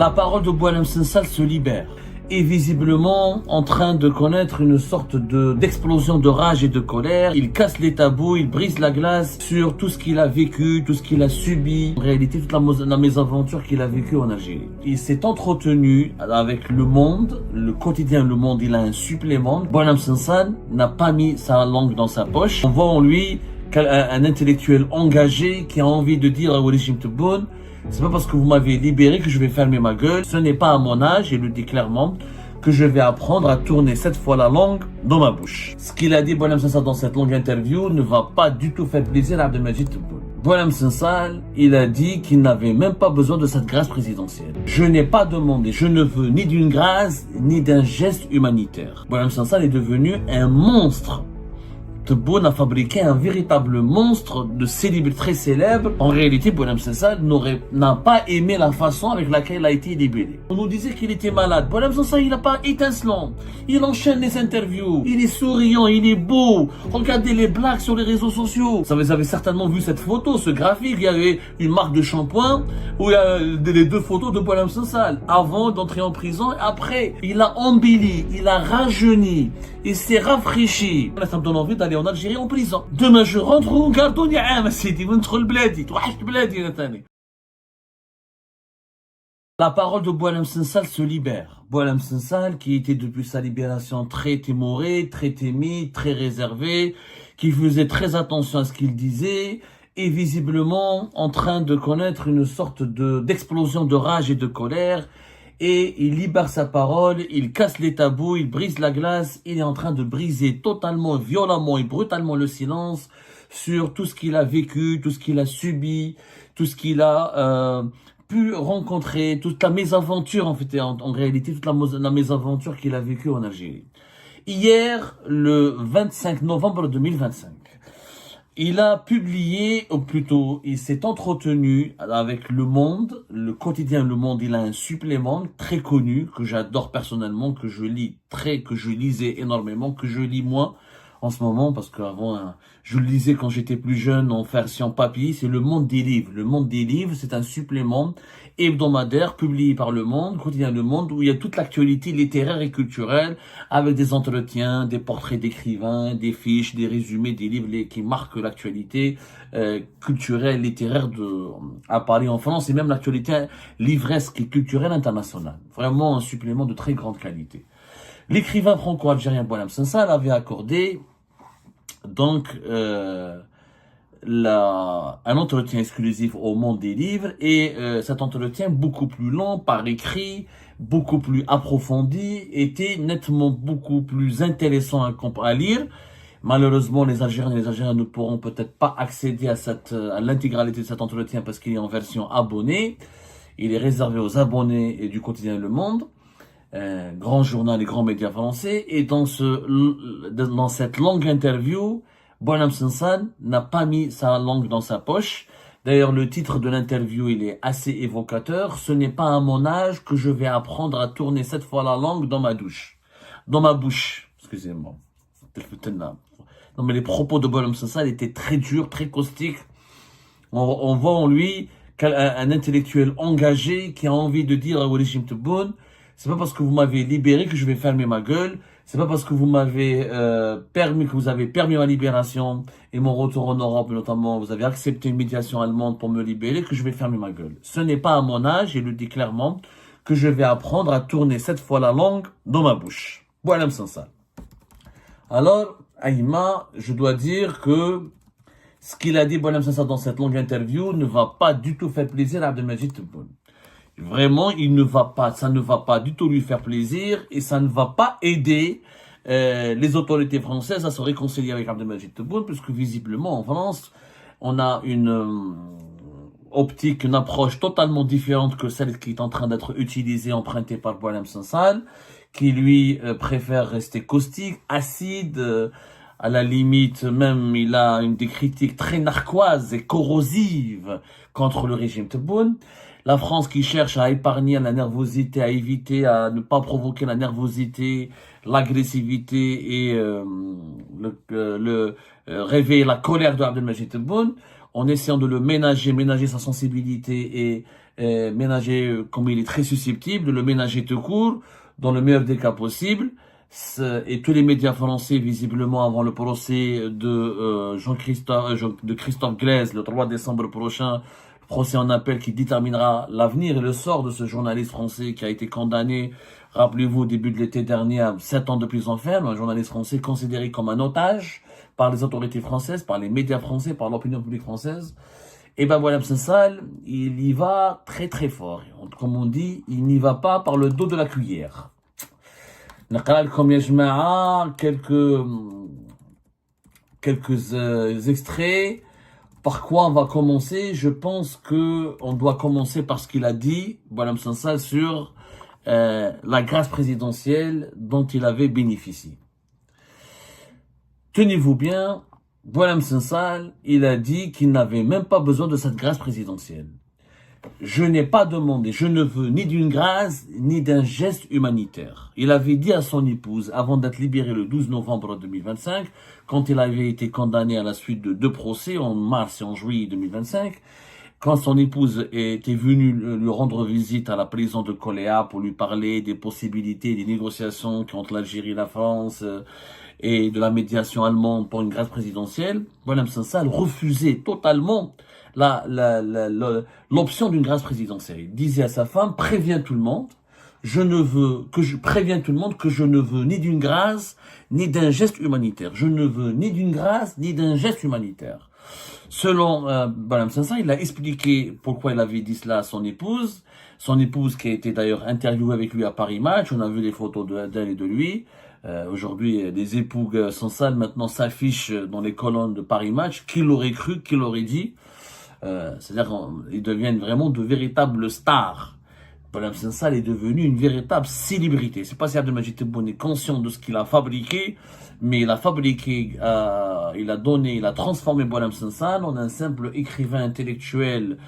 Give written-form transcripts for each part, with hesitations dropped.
La parole de Boualem Sansal se libère, est visiblement en train de connaître une sorte d'explosion de rage et de colère. Il casse les tabous, il brise la glace sur tout ce qu'il a vécu, tout ce qu'il a subi. En réalité, toute la mésaventure qu'il a vécue en Algérie. Il s'est entretenu avec Le Monde, le quotidien Le Monde, il a un supplément. Boualem Sansal n'a pas mis sa langue dans sa poche. On voit en lui un intellectuel engagé qui a envie de dire au régime Tebboune: c'est pas parce que vous m'avez libéré que je vais fermer ma gueule. Ce n'est pas à mon âge, il le dit clairement, que je vais apprendre à tourner cette fois la langue dans ma bouche. Ce qu'il a dit Boualem Sansal dans cette longue interview ne va pas du tout faire plaisir à Abdelmadjid Tebboune. Boualem Sansal, il a dit qu'il n'avait même pas besoin de cette grâce présidentielle. Je n'ai pas demandé, je ne veux ni d'une grâce, ni d'un geste humanitaire. Boualem Sansal est devenu un monstre. Tebboune a fabriqué un véritable monstre de célébrité très célèbre. En réalité, Boualem Sansal n'a pas aimé la façon avec laquelle il a été libéré. On nous disait qu'il était malade. Boualem Sansal, il n'a pas étincelant. Il enchaîne les interviews. Il est souriant, il est beau. Regardez les blagues sur les réseaux sociaux. Vous avez certainement vu cette photo, ce graphique. Il y avait une marque de shampoing où il y a les deux photos de Boualem Sansal. Avant d'entrer en prison et après. Il a embelli, il a rajeuni, il s'est rafraîchi. Ça me donne envie d'aller en Algérie en prison. Demain je rentre وقعدوني عام سيدي وندخل بلادي توحشت بلادي انا ثاني. La parole de Boualem Sansal se libère. Boualem Sansal, qui était depuis sa libération très timoré, très timide, très réservé, qui faisait très attention à ce qu'il disait, est visiblement en train de connaître une sorte d'explosion de rage et de colère. Et il libère sa parole, il casse les tabous, il brise la glace, il est en train de briser totalement, violemment et brutalement le silence sur tout ce qu'il a vécu, tout ce qu'il a subi, tout ce qu'il a pu rencontrer, toute la mésaventure en fait, en réalité, toute la mésaventure qu'il a vécue en Algérie. Hier, le 25 novembre 2025, il a publié, ou plutôt, il s'est entretenu avec Le Monde, le quotidien Le Monde. Il a un supplément très connu, que j'adore personnellement, que je lisais énormément, que je lis moins en ce moment, parce qu'avant, je le lisais quand j'étais plus jeune en version papier. C'est Le Monde des livres. Le Monde des livres, c'est un supplément hebdomadaire publié par Le Monde, quotidien Le Monde, où il y a toute l'actualité littéraire et culturelle, avec des entretiens, des portraits d'écrivains, des fiches, des résumés, des livres qui marquent l'actualité culturelle, littéraire à Paris, en France, et même l'actualité livresque et culturelle internationale. Vraiment un supplément de très grande qualité. L'écrivain franco-algérien Boualem Sansal avait accordé donc un entretien exclusif au Monde des livres, et cet entretien beaucoup plus long, par écrit, beaucoup plus approfondi, était nettement beaucoup plus intéressant à lire. Malheureusement, les Algériens et les Algériens ne pourront peut-être pas accéder à l'intégralité de cet entretien parce qu'il est en version abonnée. Il est réservé aux abonnés et du quotidien Le Monde. Grand journal et grand média français, et dans cette longue interview, Boualem Sansal n'a pas mis sa langue dans sa poche. D'ailleurs, le titre de l'interview, il est assez évocateur. Ce n'est pas à mon âge que je vais apprendre à tourner cette fois la langue dans ma bouche. Excusez-moi. Non, mais les propos de Boualem Sansal étaient très durs, très caustiques. On voit en lui un intellectuel engagé qui a envie de dire au régime Tebboune: c'est pas parce que vous m'avez libéré que je vais fermer ma gueule. C'est pas parce que vous m'avez vous avez permis ma libération et mon retour en Europe, notamment, vous avez accepté une médiation allemande pour me libérer, que je vais fermer ma gueule. Ce n'est pas à mon âge, il le dit clairement, que je vais apprendre à tourner cette fois la langue dans ma bouche. Boualem Sansal. Alors, Aïma, je dois dire que ce qu'il a dit Boualem Sansal dans cette longue interview ne va pas du tout faire plaisir à Abdelmadjid Tebboune. Vraiment, ça ne va pas du tout lui faire plaisir, et ça ne va pas aider les autorités françaises à se réconcilier avec Abdelmadjid Tebboune, puisque visiblement en France, on a une optique, une approche totalement différente que celle qui est en train d'être utilisée, empruntée par Boualem Sansal, qui lui préfère rester caustique, acide, à la limite même il a des critiques très narquoises et corrosives contre le régime Tebboune. La France qui cherche à épargner la nervosité, à éviter, à ne pas provoquer la nervosité, l'agressivité et réveiller la colère de Abdelmadjid Tebboune. en essayant de le ménager sa sensibilité et ménager, comme il est très susceptible, de le ménager tout court, dans le meilleur des cas possibles. Et tous les médias français, visiblement, avant le procès de Christophe Glaise, le 3 décembre prochain, procès en appel qui déterminera l'avenir et le sort de ce journaliste français qui a été condamné, rappelez-vous, au début de l'été dernier, à 7 ans de prison ferme, un journaliste français considéré comme un otage par les autorités françaises, par les médias français, par l'opinion publique française. Et ben voilà, Msensal, il y va très très fort. Comme on dit, il n'y va pas par le dos de la cuillère. Comme quelques extraits. Par quoi on va commencer? Je pense que on doit commencer par ce qu'il a dit, Boualem Sansal, sur la grâce présidentielle dont il avait bénéficié. Tenez-vous bien, Boualem Sansal, il a dit qu'il n'avait même pas besoin de cette grâce présidentielle. Je n'ai pas demandé, je ne veux ni d'une grâce, ni d'un geste humanitaire. Il avait dit à son épouse, avant d'être libéré le 12 novembre 2025, quand il avait été condamné à la suite de 2 procès, en mars et en juillet 2025, quand son épouse était venue lui rendre visite à la prison de Koléa pour lui parler des possibilités, des négociations entre l'Algérie et la France, et de la médiation allemande pour une grâce présidentielle, Boualem Sansal refusait totalement l'option d'une grâce présidentielle. Il disait à sa femme, préviens tout le monde, préviens tout le monde que je ne veux ni d'une grâce, ni d'un geste humanitaire. Je ne veux ni d'une grâce, ni d'un geste humanitaire. Selon Boualem Sansal, il a expliqué pourquoi il avait dit cela à son épouse qui a été d'ailleurs interviewée avec lui à Paris Match. On a vu des photos d'elle et de lui. Aujourd'hui, des époux Sansal maintenant s'affichent dans les colonnes de Paris Match. Qui l'aurait cru, qui l'aurait dit? C'est-à-dire qu'ils deviennent vraiment de véritables stars. Boualem Sansal est devenu une véritable célébrité. C'est pas si Abdelmajid Tebboune est conscient de ce qu'il a fabriqué, mais il a fabriqué, il a transformé Boualem Sansal en un simple écrivain intellectuel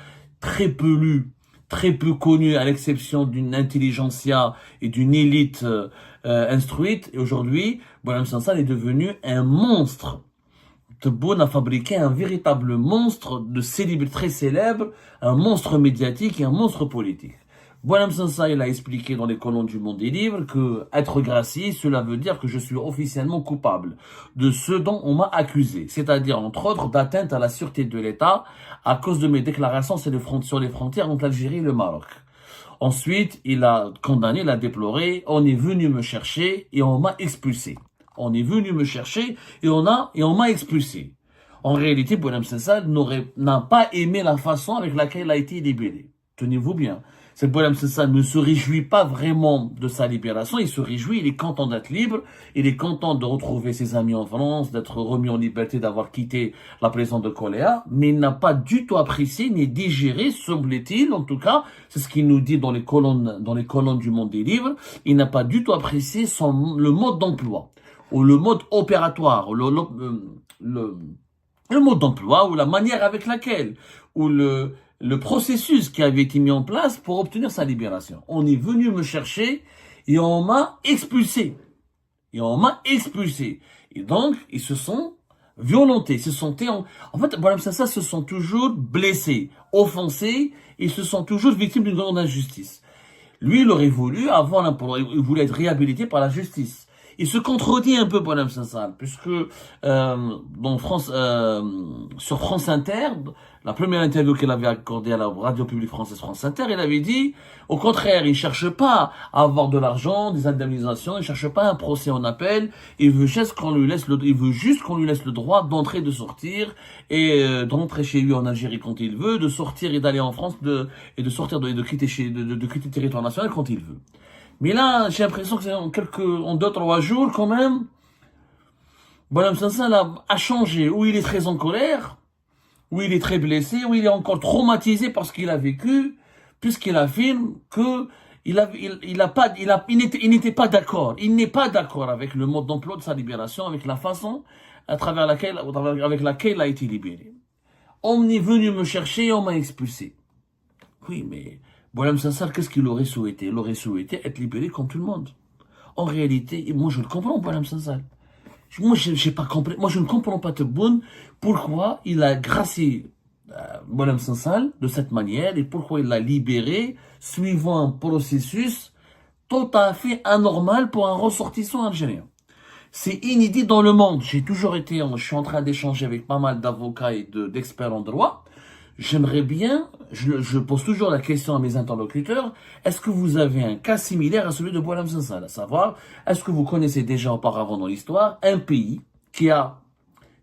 très peu lu, très peu connu, à l'exception d'une intelligentsia et d'une élite instruite. Et aujourd'hui, Boualem Sansal est devenu un monstre. Tebboune a fabriqué un véritable monstre de célébrité très célèbre, un monstre médiatique et un monstre politique. Boualem Sansal a expliqué dans les colonnes du Monde des Livres que être gracié, cela veut dire que je suis officiellement coupable de ce dont on m'a accusé, c'est-à-dire entre autres d'atteinte à la sûreté de l'État à cause de mes déclarations sur les frontières entre l'Algérie et le Maroc. Ensuite, il a condamné, il a déploré, on est venu me chercher et on m'a expulsé. On est venu me chercher et on m'a expulsé. En réalité, Boualem Sansal n'a pas aimé la façon avec laquelle il a été libéré. Tenez-vous bien. Cette Boualem Sansal ne se réjouit pas vraiment de sa libération, il se réjouit, il est content d'être libre, il est content de retrouver ses amis en France, d'être remis en liberté, d'avoir quitté la prison de Koléa, mais il n'a pas du tout apprécié ni digéré, semble-t-il, en tout cas, c'est ce qu'il nous dit dans les colonnes du Monde des Livres, il n'a pas du tout apprécié le mode d'emploi, ou le mode opératoire, le mode d'emploi, ou la manière avec laquelle, ou le processus qui avait été mis en place pour obtenir sa libération. On est venu me chercher et on m'a expulsé. Et donc, ils se sont violentés, en fait, Boualem Sansal se sont toujours blessés, offensés, ils se sont toujours victimes d'une grande injustice. Lui, il aurait voulu il voulait être réhabilité par la justice. Il se contredit un peu, Boualem Sansal, puisque sur France Inter, la première interview qu'il avait accordée à la radio publique française France Inter, il avait dit, au contraire, il cherche pas à avoir de l'argent, des indemnisations, il cherche pas un procès en appel, il veut juste qu'on lui laisse le droit d'entrer et de sortir, et d'entrer chez lui en Algérie quand il veut, de sortir et d'aller en France, de quitter le territoire national quand il veut. Mais là, j'ai l'impression que c'est en 2-3 jours, quand même, Boualem Sansal a changé. Ou il est très en colère, ou il est très blessé, ou il est encore traumatisé par ce qu'il a vécu, puisqu'il affirme que il n'était pas d'accord. Il n'est pas d'accord avec le mode d'emploi de sa libération, avec la façon avec laquelle il a été libéré. On est venu me chercher et on m'a expulsé. Oui, mais Boualem Sansal, qu'est-ce qu'il aurait souhaité? Il aurait souhaité être libéré comme tout le monde. En réalité, moi je le comprends, Boualem Sansal. Moi je ne comprends pas Tebboune pourquoi il a gracié Boualem Sansal de cette manière et pourquoi il l'a libéré suivant un processus tout à fait anormal pour un ressortissant algérien. C'est inédit dans le monde. Je suis en train d'échanger avec pas mal d'avocats et d'experts en droit. J'aimerais bien, je pose toujours la question à mes interlocuteurs, est-ce que vous avez un cas similaire à celui de Boualem Sansal? À savoir, est-ce que vous connaissez déjà auparavant dans l'histoire un pays qui a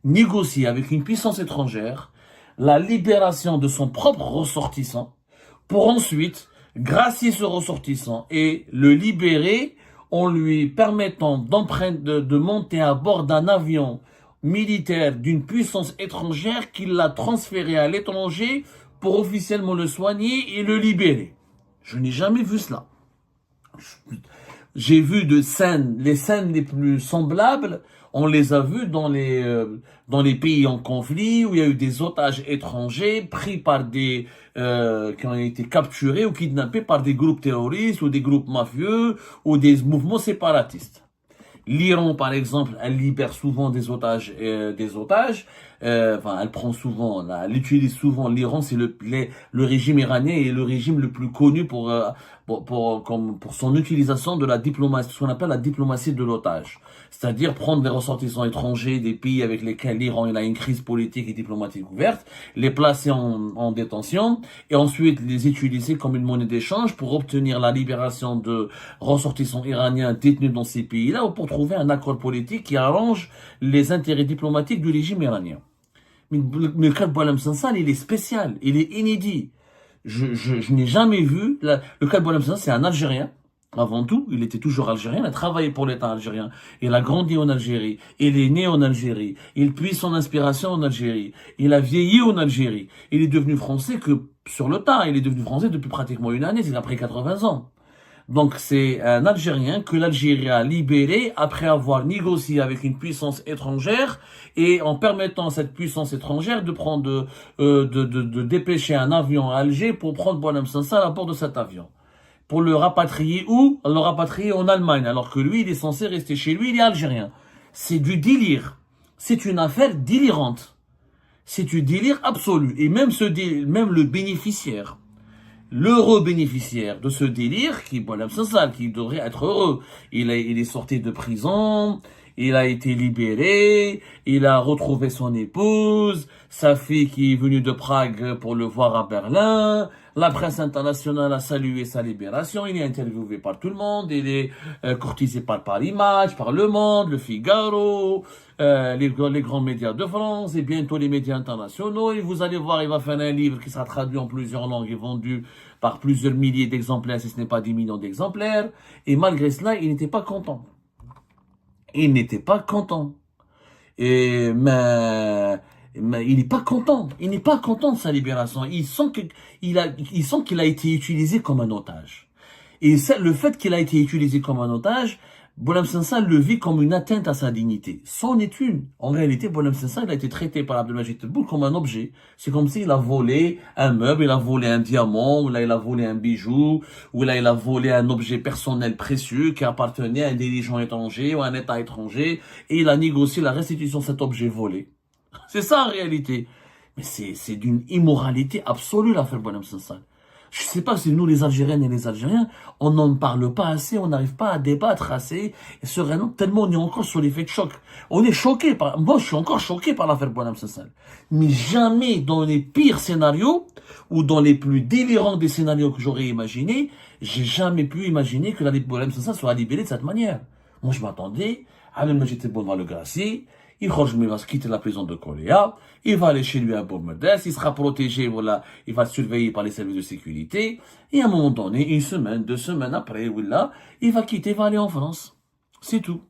négocié avec une puissance étrangère la libération de son propre ressortissant pour ensuite gracier ce ressortissant et le libérer en lui permettant de monter à bord d'un avion militaire d'une puissance étrangère qui l'a transféré à l'étranger pour officiellement le soigner et le libérer. Je n'ai jamais vu cela. J'ai vu les scènes les plus semblables, on les a vues dans les pays en conflit où il y a eu des otages étrangers pris par qui ont été capturés ou kidnappés par des groupes terroristes ou des groupes mafieux ou des mouvements séparatistes. L'Iran, par exemple, elle libère souvent des otages. Elle prend souvent, elle utilise souvent. L'Iran, c'est le régime iranien est le régime le plus connu pour son utilisation de la diplomatie, ce qu'on appelle la diplomatie de l'otage. C'est-à-dire prendre des ressortissants étrangers des pays avec lesquels l'Iran a une crise politique et diplomatique ouverte, les placer en détention et ensuite les utiliser comme une monnaie d'échange pour obtenir la libération de ressortissants iraniens détenus dans ces pays-là ou pour trouver un accord politique qui arrange les intérêts diplomatiques du régime iranien. Mais le cas de Boualem Sansal, il est spécial, il est inédit. Je n'ai jamais vu, le cas de Boualem Sansal, c'est un Algérien. Avant tout, il était toujours algérien, il a travaillé pour l'État algérien, il a grandi en Algérie, il est né en Algérie, il puise son inspiration en Algérie, il a vieilli en Algérie, il est devenu français que sur le tas, il est devenu français depuis pratiquement une année, c'est après 80 ans. Donc c'est un Algérien que l'Algérie a libéré après avoir négocié avec une puissance étrangère et en permettant à cette puissance étrangère de dépêcher un avion à Alger pour prendre Boualem Sansal à bord de cet avion. Pour le rapatrier où? Le rapatrier en Allemagne, alors que lui, il est censé rester chez lui, il est algérien. C'est du délire. C'est une affaire délirante. C'est du délire absolu. Et même même le bénéficiaire, l'heureux bénéficiaire de ce délire, qui est Boualem Sansal, qui devrait être heureux. Il est sorti de prison, il a été libéré, il a retrouvé son épouse, sa fille qui est venue de Prague pour le voir à Berlin. La presse internationale a salué sa libération, il est interviewé par tout le monde, il est courtisé par Paris Match, par Le Monde, Le Figaro, les grands médias de France et bientôt les médias internationaux. Et vous allez voir, il va faire un livre qui sera traduit en plusieurs langues et vendu par plusieurs milliers d'exemplaires, si ce n'est pas des millions d'exemplaires. Et malgré cela, il n'était pas content. Il n'était pas content. Mais il n'est pas content. Il n'est pas content de sa libération. Il sent qu'il a été utilisé comme un otage. Et le fait qu'il a été utilisé comme un otage, Boualem Sansal le vit comme une atteinte à sa dignité. C'en est une. En réalité, Boualem Sansal a été traité par Abdelmajid Tebboune comme un objet. C'est comme s'il a volé un meuble, il a volé un diamant, ou là il a volé un bijou, ou là il a volé un objet personnel précieux qui appartenait à un dirigeant étranger ou à un État étranger, et il a négocié la restitution de cet objet volé. C'est ça en réalité. Mais c'est d'une immoralité absolue l'affaire Boualem Sansal. Je sais pas si nous les Algériennes et les Algériens, on n'en parle pas assez, on n'arrive pas à débattre assez, sereinement, tellement on est encore sur l'effet de choc. On est choqué moi je suis encore choqué par l'affaire Boualem Sansal. Mais jamais dans les pires scénarios, ou dans les plus délirants des scénarios que j'aurais imaginés, j'ai jamais pu imaginer que la Boualem Sansal soit libérée de cette manière. Moi je m'attendais, Abdelmajid Tebboune va le gracier, il va quitter la prison de Corée, il va aller chez lui à Bourg-Medès, il sera protégé, voilà, il va être surveillé par les services de sécurité, et à un moment donné, une semaine, 2 semaines après, voilà, il va quitter, il va aller en France. C'est tout.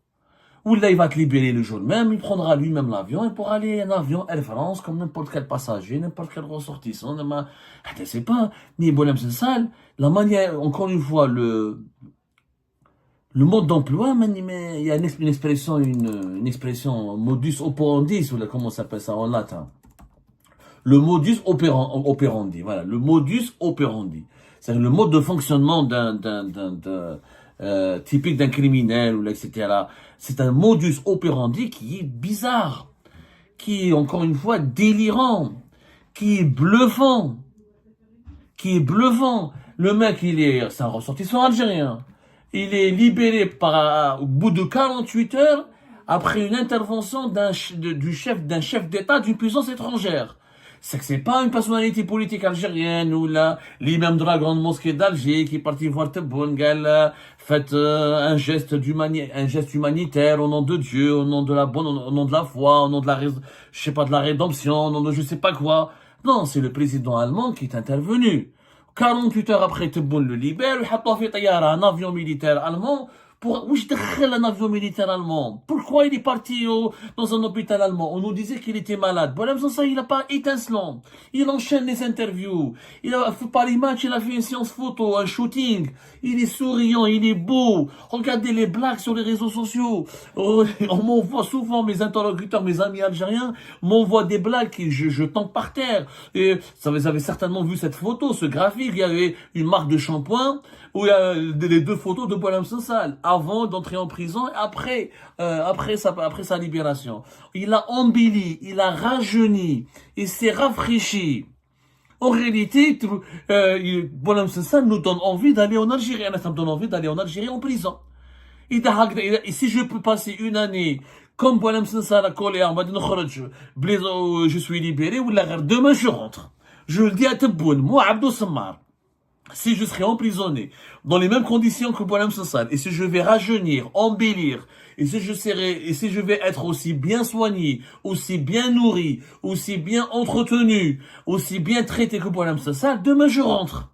Ou là, il va être libéré le jour même, il prendra lui-même l'avion, et pour aller en avion Air France, comme n'importe quel passager, n'importe quel ressortissant, je ne sais pas, mais Boualem Sansal, la manière, encore une fois, le mode d'emploi, il y a une expression modus operandi, ou comment ça s'appelle ça en latin. Le modus operandi, voilà, le modus operandi. C'est le mode de fonctionnement typique d'un criminel, ou etc. C'est un modus operandi qui est bizarre, qui est encore une fois délirant, qui est bluffant. Qui est bluffant. Le mec, c'est un ressortissant algérien. Il est libéré au bout de 48 heures après une intervention d'un chef d'État d'une puissance étrangère. C'est que c'est pas une personnalité politique algérienne ou là, l'imam de la grande mosquée d'Alger qui est parti voir Tebboune, faites un geste humanitaire au nom de Dieu, au nom de la bonne, au nom de la foi, au nom de je sais pas, de la rédemption, au nom de je sais pas quoi. Non, c'est le président allemand qui est intervenu. 48 heures après, Tebboune le libère, un avion militaire allemand. Où je décris un avion militaire allemand? Pourquoi il est parti dans un hôpital allemand? On nous disait qu'il était malade. Voilà, ça, il n'a pas étincelant. Il enchaîne les interviews. Il a fait par les matchs, il a fait une séance photo, un shooting. Il est souriant, il est beau. Regardez les blagues sur les réseaux sociaux. On m'envoie souvent, mes interlocuteurs, mes amis algériens, m'envoient des blagues que je tombe par terre. Et vous avez certainement vu cette photo, ce graphique. Il y avait une marque de shampoing où il y a les deux photos de Boualem Sansal avant d'entrer en prison et après sa libération. Il a embelli, il a rajeuni, il s'est rafraîchi. En réalité, Boualem Sansal nous donne envie d'aller en Algérie. Ça me donne envie d'aller en Algérie en prison. Et si je peux passer une année comme Boualem Sansal a collé en mode je suis libéré, ou demain je rentre. Je le dis à Tebboune, moi Abdou Sammar. Si je serais emprisonné dans les mêmes conditions que Boualem Sansal, et si je vais rajeunir, embellir, et si je vais être aussi bien soigné, aussi bien nourri, aussi bien entretenu, aussi bien traité que Boualem Sansal, demain je rentre.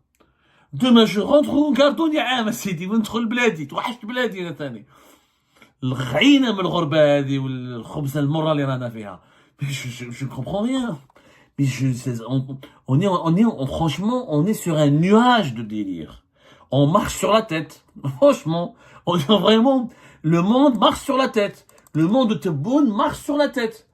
Demain je rentre وقعدوني عام سيدي وندخل بلادي توحشت بلادي انا ثاني الغعينه من الغربه هذه والخبزه المره اللي رانا فيها je comprends rien. Mais franchement, on est sur un nuage de délire. On marche sur la tête. Franchement, vraiment, le monde marche sur la tête. Le monde de Tebboune marche sur la tête.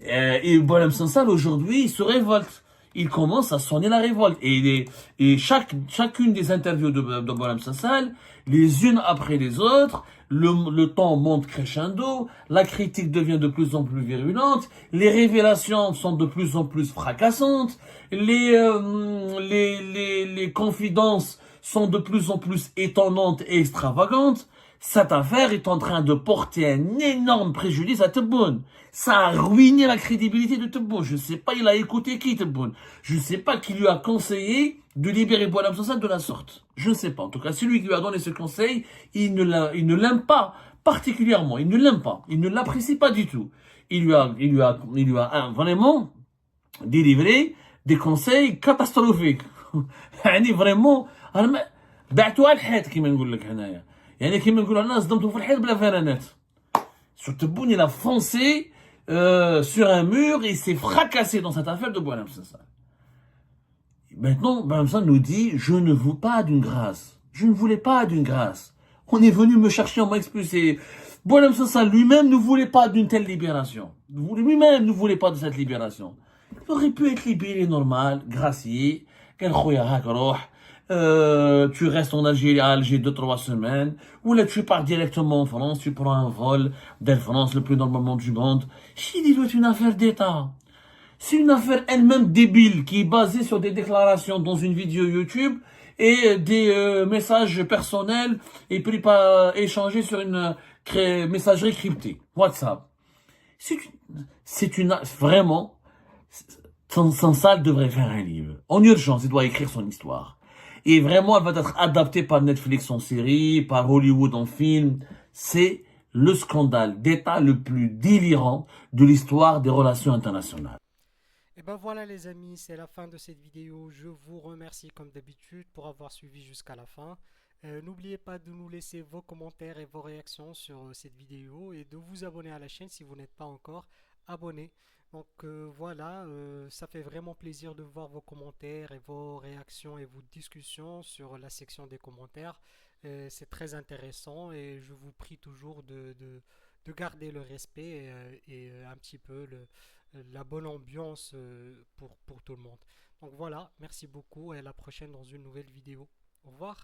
Et Boualem Sansal, aujourd'hui, il se révolte. Il commence à sonner la révolte. Et chacune des interviews de Boualem Sansal, les unes après les autres, le temps monte crescendo, la critique devient de plus en plus virulente, les révélations sont de plus en plus fracassantes, les confidences sont de plus en plus étonnantes et extravagantes. Cette affaire est en train de porter un énorme préjudice à Tebboune. Ça a ruiné la crédibilité de Tebboune. Je ne sais pas, il a écouté qui Tebboune. Je ne sais pas qui lui a conseillé de libérer Boualem Sansal de la sorte. Je ne sais pas. En tout cas, celui qui lui a donné ce conseil, il ne l'aime pas particulièrement. Il ne l'aime pas. Il ne l'apprécie pas du tout. Il lui a vraiment délivré des conseils catastrophiques. يعني vraiment بعتوها الحيط كيما نقول لك هنايا. يعني كيما نقولوا الناس صدمتوا في الحيط بلا فرانات. Sur Tebboune, il a foncé sur un mur et il s'est fracassé dans cette affaire de Boualem Sansal. Maintenant, Boualem Sansal nous dit, je ne veux pas d'une grâce. Je ne voulais pas d'une grâce. On est venu me chercher, on m'a expulsé. Boualem Sansal lui-même ne voulait pas d'une telle libération. Lui-même ne voulait pas de cette libération. Il aurait pu être libéré normal, gracié. Tu restes en Algérie, à Alger 2-3 semaines, ou là tu pars directement en France, tu prends un vol d'Air France, le plus normalement du monde. C'est une affaire d'État. C'est une affaire elle-même débile qui est basée sur des déclarations dans une vidéo YouTube et des messages personnels et puis pas échangés sur une messagerie cryptée, WhatsApp. Vraiment, Sansal devrait faire un livre. En urgence, il doit écrire son histoire. Et vraiment, elle va être adaptée par Netflix en série, par Hollywood en film. C'est le scandale d'État le plus délirant de l'histoire des relations internationales. Et ben voilà les amis, c'est la fin de cette vidéo. Je vous remercie comme d'habitude pour avoir suivi jusqu'à la fin. N'oubliez pas de nous laisser vos commentaires et vos réactions sur cette vidéo et de vous abonner à la chaîne si vous n'êtes pas encore abonné. Donc voilà, ça fait vraiment plaisir de voir vos commentaires et vos réactions et vos discussions sur la section des commentaires. C'est très intéressant et je vous prie toujours de garder le respect et un petit peu la bonne ambiance pour tout le monde. Donc voilà, merci beaucoup et à la prochaine dans une nouvelle vidéo. Au revoir.